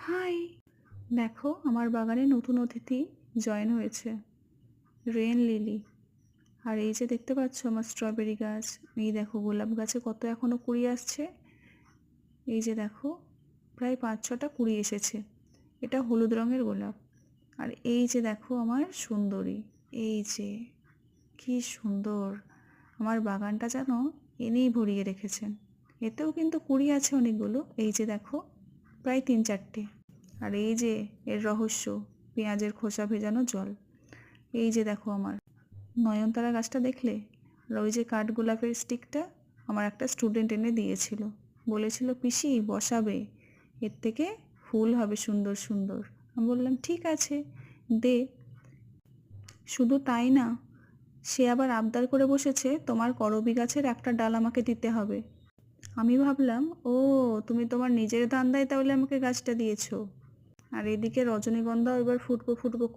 High! দেখো আমার বাগানে নতুন অতিথি জয়েন হয়েছে, রেন লিলি। আর এই যে দেখতে পাচ্ছ আমার স্ট্রবেরি গাছ, এই দেখো গোলাপ গাছে কত এখনো কুড়ি আসছে। এই যে দেখো প্রায় 5-6টা কুড়ি এসেছে। এটা হলুদ রঙের গোলাপ। আর এই যে দেখো আমার সুন্দরী, এই যে কি সুন্দর! আমার বাগানটা যেন এনেই ভরিয়ে রেখেছেন। এতেও কিন্তু কুড়ি আছে অনেকগুলো, এই যে দেখো প্রায় 3-4টে। আর এই যে এর রহস্য, পেঁয়াজের খোসা ভেজানো জল। এই যে দেখো আমার নয়নতারা গাছটা দেখলে? আর ওই যে কাঠগোলাপের স্টিকটা আমার একটা স্টুডেন্ট এনে দিয়েছিল, বলেছিল পিসি বসাবে, এর থেকে ফুল হবে সুন্দর সুন্দর। আমি বললাম ঠিক আছে, দে। শুধু তাই না, সে আবার আবদার করে বসেছে তোমার করবী গাছের একটা ডাল আমাকে দিতে হবে। আমি ভাবলাম, ও তুমি তোমার নিজের ধান্দায় তাহলে আমাকে গাছটা দিয়েছো। আর এদিকে রজনীগন্ধাও এবার ফুটবো ফুটবো